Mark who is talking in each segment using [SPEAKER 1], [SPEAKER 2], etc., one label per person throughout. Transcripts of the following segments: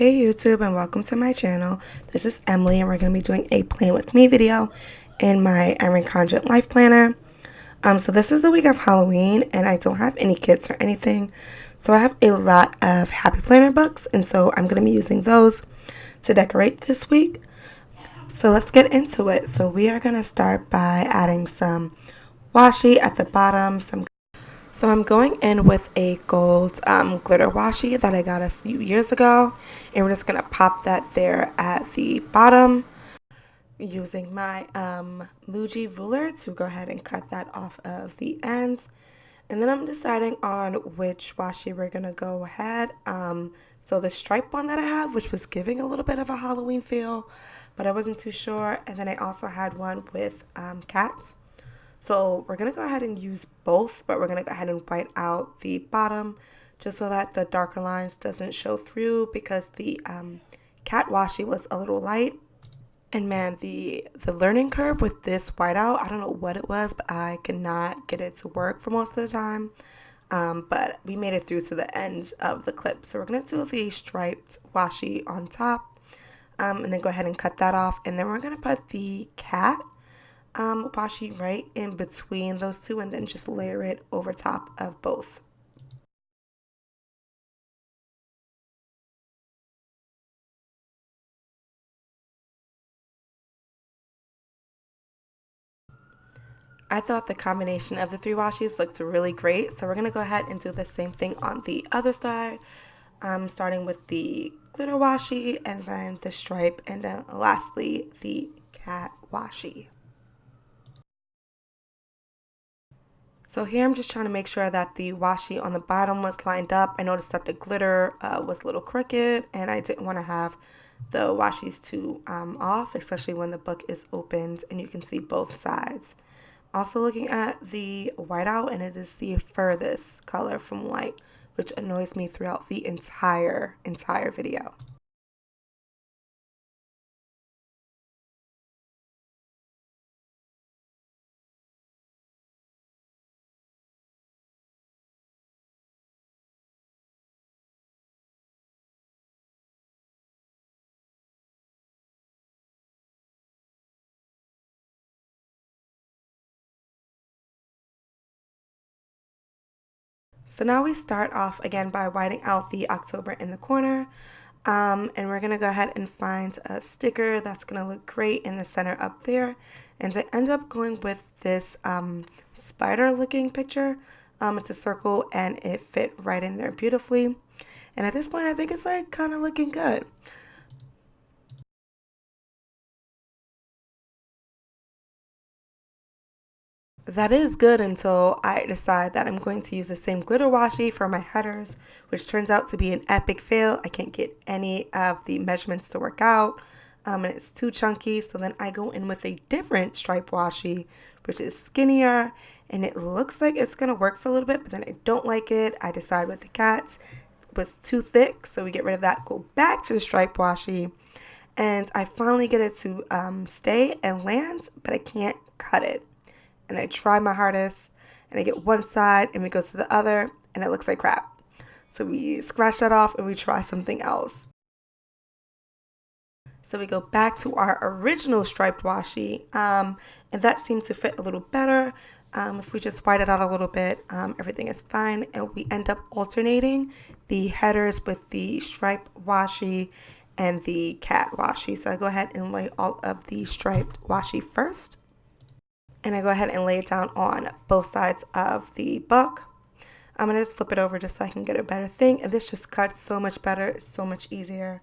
[SPEAKER 1] Hey YouTube, and welcome to my channel. This is Emily and we're going to be doing a plan with me video in my Erin Condren life planner. So this is the week of Halloween and I don't have any kits or anything. So I have a lot of Happy Planner books and so I'm going to be using those to decorate this week. So let's get into it. So we are going to start by adding some washi at the bottom, so I'm going in with a gold glitter washi that I got a few years ago, and we're just going to pop that there at the bottom using my Muji ruler to go ahead and cut that off of the ends. And then I'm deciding on which washi we're going to go ahead. So the stripe one that I have, which was giving a little bit of a Halloween feel, but I wasn't too sure. And then I also had one with cats. So we're going to go ahead and use both, but we're going to go ahead and white out the bottom just so that the darker lines doesn't show through because the cat washi was a little light. And man, the learning curve with this whiteout, I don't know what it was, but I could not get it to work for most of the time. But we made it through to the end of the clip. So we're going to do the striped washi on top and then go ahead and cut that off. And then we're going to put the cat washi right in between those two and then just layer it over top of both. I thought the combination of the three washis looked really great, so we're going to go ahead and do the same thing on the other side, starting with the glitter washi and then the stripe and then lastly the cat washi. So here I'm just trying to make sure that the washi on the bottom was lined up. I noticed that the glitter was a little crooked and I didn't want to have the washis too off, especially when the book is opened and you can see both sides. Also looking at the whiteout, and it is the furthest color from white, which annoys me throughout the entire video. So now we start off again by whiting out the October in the corner. And we're going to go ahead and find a sticker that's going to look great in the center up there. And I end up going with this spider looking picture. It's a circle and it fit right in there beautifully. And at this point, I think it's like kind of looking good. That is good until I decide that I'm going to use the same glitter washi for my headers, which turns out to be an epic fail. I can't get any of the measurements to work out, and it's too chunky. So then I go in with a different stripe washi, which is skinnier, and it looks like it's going to work for a little bit, but then I don't like it. I decide with the cats it was too thick, so we get rid of that, go back to the stripe washi, and I finally get it to stay and land, but I can't cut it. And I try my hardest and I get one side and we go to the other and it looks like crap. So we scratch that off and we try something else. So we go back to our original striped washi and that seemed to fit a little better. If we just white it out a little bit, everything is fine. And we end up alternating the headers with the striped washi and the cat washi. So I go ahead and lay all of the striped washi first. And I go ahead and lay it down on both sides of the book. I'm going to just flip it over just so I can get a better thing. And this just cuts so much better. It's so much easier.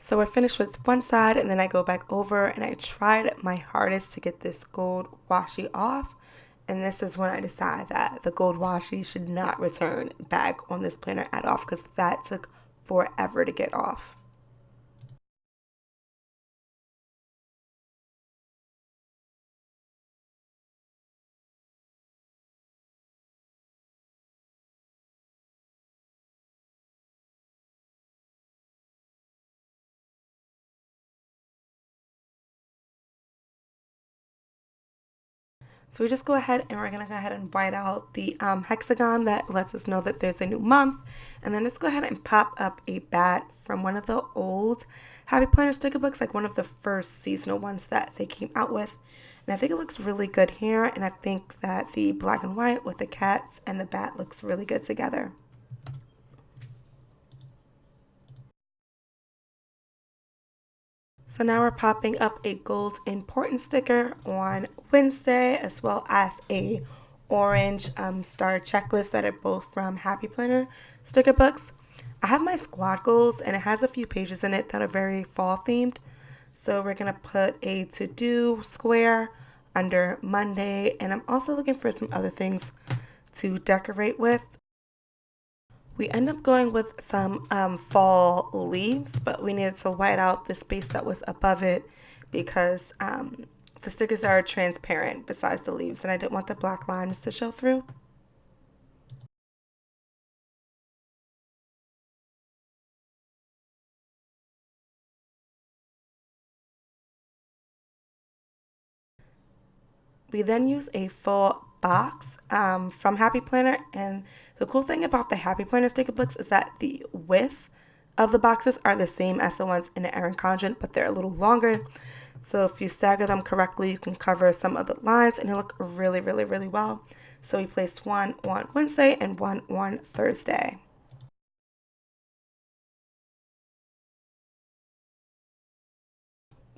[SPEAKER 1] So we're finished with one side, and then I go back over and I tried my hardest to get this gold washi off. And this is when I decide that the gold washi should not return back on this planner at all, because that took forever to get off. So we just go ahead and we're going to go ahead and white out the hexagon that lets us know that there's a new month. And then let's go ahead and pop up a bat from one of the old Happy Planner sticker books, like one of the first seasonal ones that they came out with. And I think it looks really good here. And I think that the black and white with the cats and the bat looks really good together. So now we're popping up a gold important sticker on Wednesday, as well as a orange star checklist that are both from Happy Planner sticker books. I have my squad goals and it has a few pages in it that are very fall themed. So we're going to put a to-do square under Monday, and I'm also looking for some other things to decorate with. We end up going with some fall leaves, but we needed to white out the space that was above it because the stickers are transparent besides the leaves, and I didn't want the black lines to show through. We then use a full box from Happy Planner, and the cool thing about the Happy Planner sticker books is that the width of the boxes are the same as the ones in the Erin Condren, but they're a little longer. So if you stagger them correctly, you can cover some of the lines and they look really, really, really well. So we placed one on Wednesday and one on Thursday.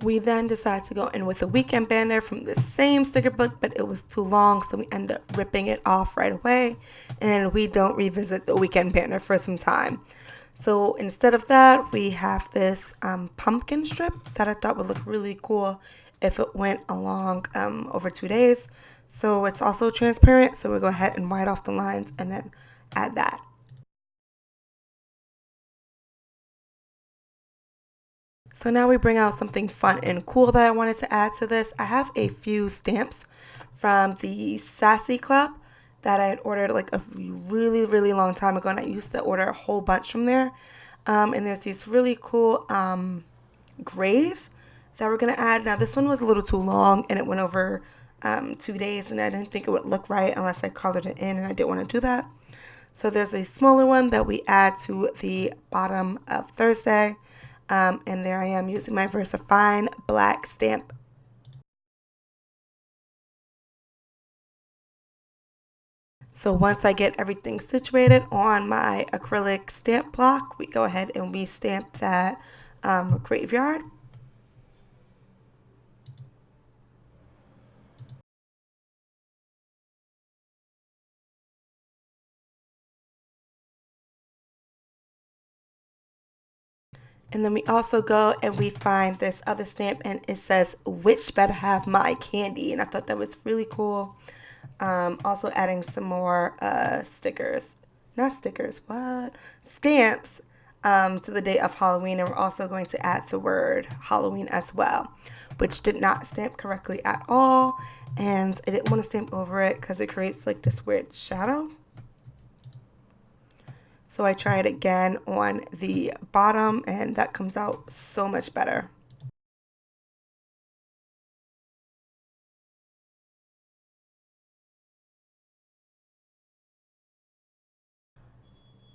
[SPEAKER 1] We then decided to go in with a weekend banner from the same sticker book, but it was too long, so we ended up ripping it off right away, and we don't revisit the weekend banner for some time. So instead of that, we have this pumpkin strip that I thought would look really cool if it went along over 2 days. So it's also transparent, so we'll go ahead and white off the lines and then add that. So now we bring out something fun and cool that I wanted to add to this. I have a few stamps from the Sassy Club that I had ordered like a really, really long time ago, and I used to order a whole bunch from there. And there's these really cool grave that we're going to add. Now this one was a little too long and it went over 2 days, and I didn't think it would look right unless I colored it in, and I didn't want to do that. So there's a smaller one that we add to the bottom of Thursday. And there I am using my VersaFine black stamp. So once I get everything situated on my acrylic stamp block, we go ahead and we stamp that graveyard. And then we also go and we find this other stamp, and it says, "Which better have my candy?" And I thought that was really cool. Also adding some more stickers. Not stickers, what? Stamps to the day of Halloween. And we're also going to add the word Halloween as well, which did not stamp correctly at all. And I didn't want to stamp over it because it creates like this weird shadow. So I tried again on the bottom, and that comes out so much better.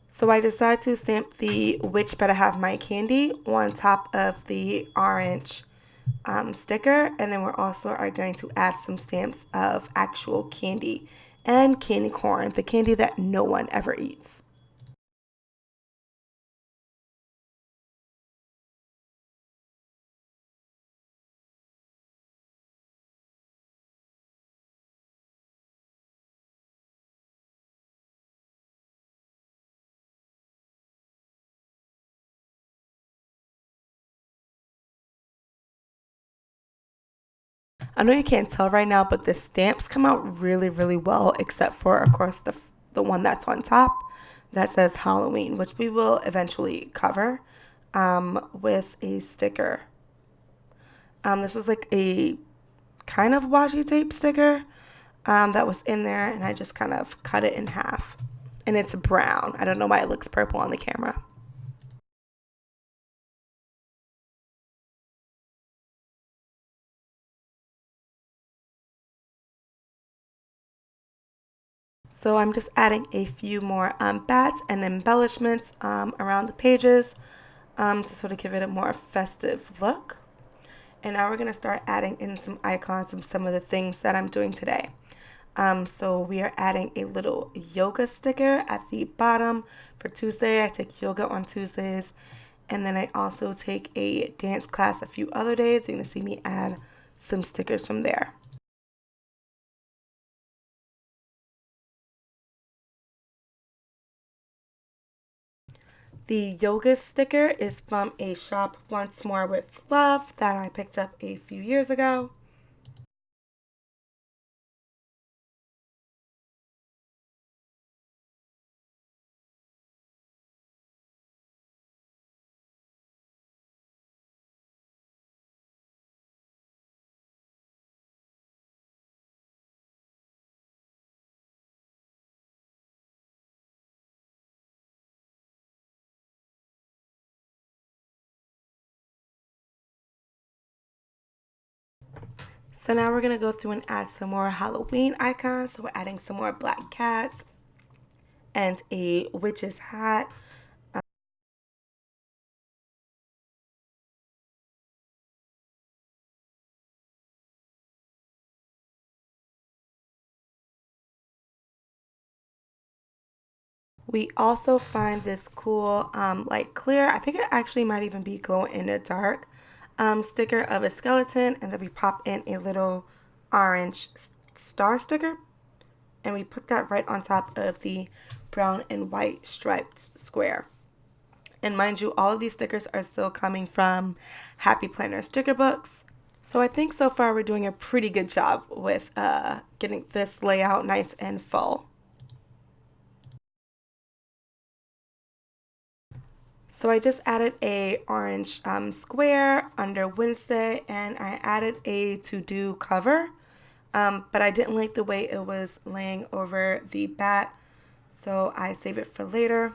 [SPEAKER 1] So I decided to stamp the "Which Better Have My Candy" on top of the orange sticker, and then we're also are going to add some stamps of actual candy and candy corn, the candy that no one ever eats. I know you can't tell right now, but the stamps come out really, really well, except for, of course, the one that's on top that says Halloween, which we will eventually cover with a sticker. This was like a kind of washi tape sticker that was in there, and I just kind of cut it in half. And it's brown. I don't know why it looks purple on the camera. So I'm just adding a few more bats and embellishments around the pages to sort of give it a more festive look. And now we're going to start adding in some icons of some of the things that I'm doing today. So we are adding a little yoga sticker at the bottom for Tuesday. I take yoga on Tuesdays. And then I also take a dance class a few other days. You're going to see me add some stickers from there. The yoga sticker is from a shop Once More with Love that I picked up a few years ago. So now we're going to go through and add some more Halloween icons. So we're adding some more black cats and a witch's hat. We also find this cool light clear. I think it actually might even be glow in the dark sticker of a skeleton, and then we pop in a little orange star sticker, and we put that right on top of the brown and white striped square. And mind you, all of these stickers are still coming from Happy Planner sticker books. So I think so far we're doing a pretty good job with getting this layout nice and full. So I just added a orange square under Wednesday, and I added a to-do cover, but I didn't like the way it was laying over the bat, so I save it for later.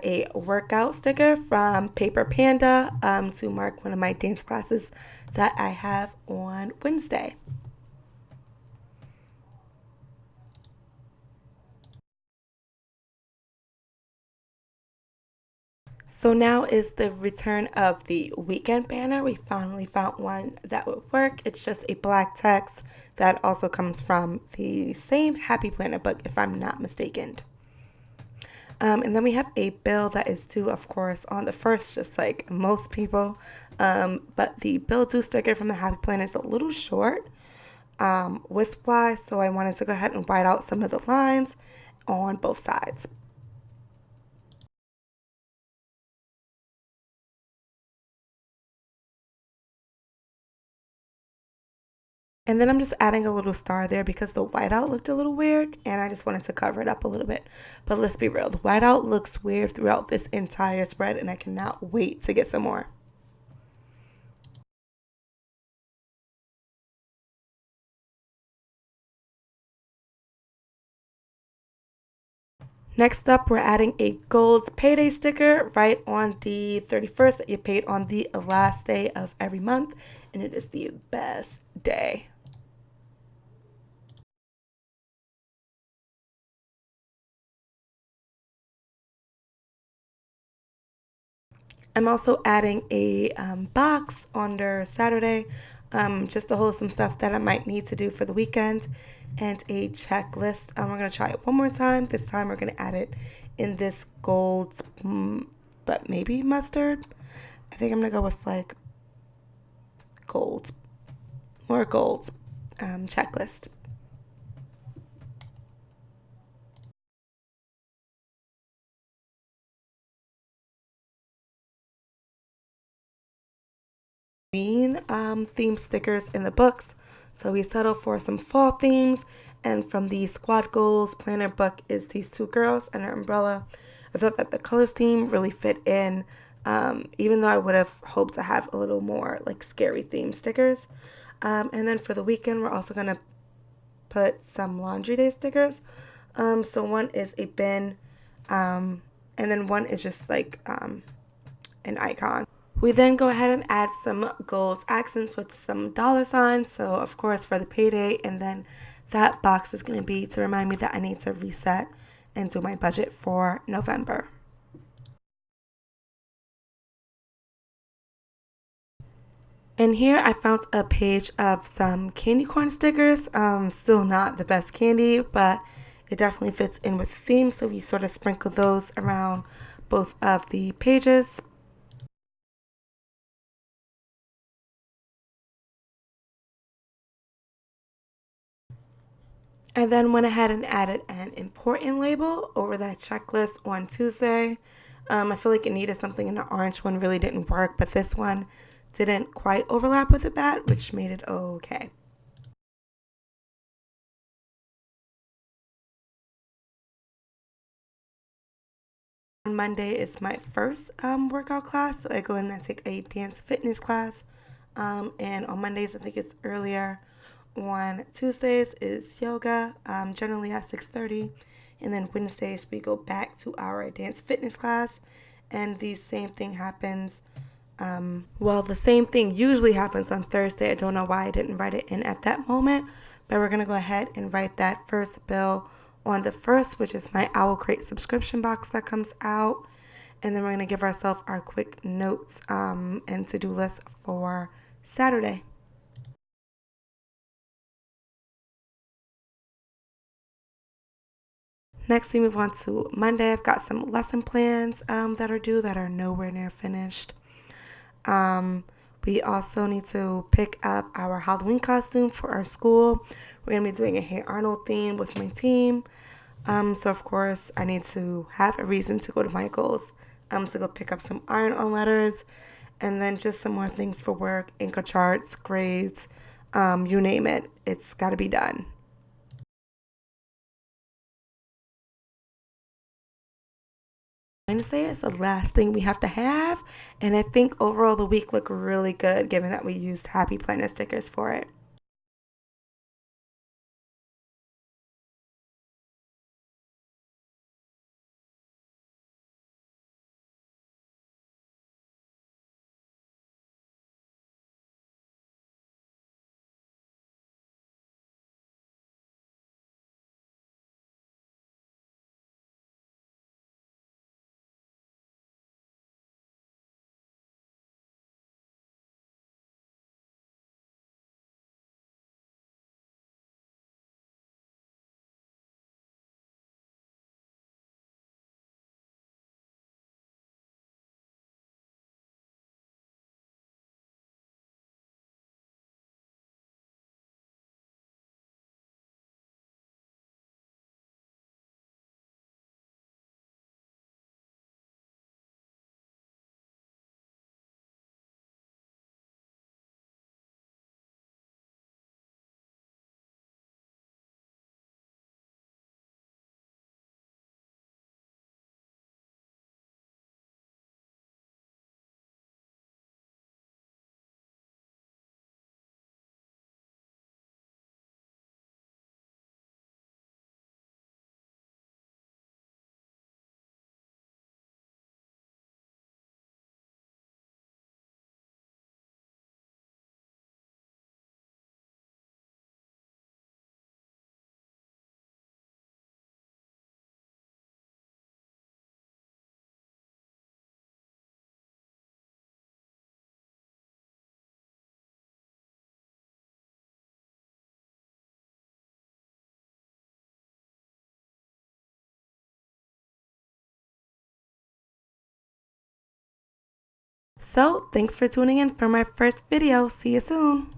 [SPEAKER 1] A workout sticker from Paper Panda to mark one of my dance classes that I have on Wednesday. So now is the return of the weekend banner. We finally found one that would work. It's just a black text that also comes from the same Happy Planner book, if I'm not mistaken. And then we have a bill that is due, of course, on the first, just like most people. But the bill due sticker from the Happy Planner is a little short width-wise, so I wanted to go ahead and white out some of the lines on both sides. And then I'm just adding a little star there because the whiteout looked a little weird and I just wanted to cover it up a little bit. But let's be real, the whiteout looks weird throughout this entire spread and I cannot wait to get some more. Next up, we're adding a gold payday sticker right on the 31st that you paid on the last day of every month. And it is the best day. I'm also adding a box under Saturday just to hold some stuff that I might need to do for the weekend and a checklist. We're going to try it one more time. This time we're going to add it in this gold, but maybe mustard. I think I'm going to go with like gold, more gold checklist. Halloween theme stickers in the books. So we settled for some fall themes. And from the Squad Goals planner book is these two girls and an umbrella. I thought that the color scheme really fit in, even though I would have hoped to have a little more like scary theme stickers. And then for the weekend, we're also going to put some laundry day stickers. So one is a bin, and then one is just like an icon. We then go ahead and add some gold accents with some dollar signs. So of course for the payday, and then that box is going to be to remind me that I need to reset and do my budget for November. And here I found a page of some candy corn stickers. Still not the best candy, but it definitely fits in with the theme. So we sort of sprinkle those around both of the pages. I then went ahead and added an important label over that checklist on Tuesday. I feel like it needed something, and the orange one really didn't work, but this one didn't quite overlap with the bat, which made it okay. On Monday is my first workout class, so I go in and take a dance fitness class. And on Mondays, I think it's earlier. On Tuesdays is yoga, generally at 6:30, and then Wednesdays we go back to our dance fitness class, and the same thing happens. Well, the same thing usually happens on Thursday. I don't know why I didn't write it in at that moment, but we're gonna go ahead and write that first bill on the first, which is my Owl Crate subscription box that comes out, and then we're gonna give ourselves our quick notes and to-do list for Saturday. Next, we move on to Monday. I've got some lesson plans that are due that are nowhere near finished. We also need to pick up our Halloween costume for our school. We're going to be doing a Hey Arnold theme with my team. So, of course, I need to have a reason to go to Michael's to go pick up some iron-on letters, and then just some more things for work, Inca charts, grades, you name it. It's got to be done. I'm going to say it's the last thing we have to have, and I think overall the week looked really good given that we used Happy Planner stickers for it. So, thanks for tuning in for my first video. See you soon.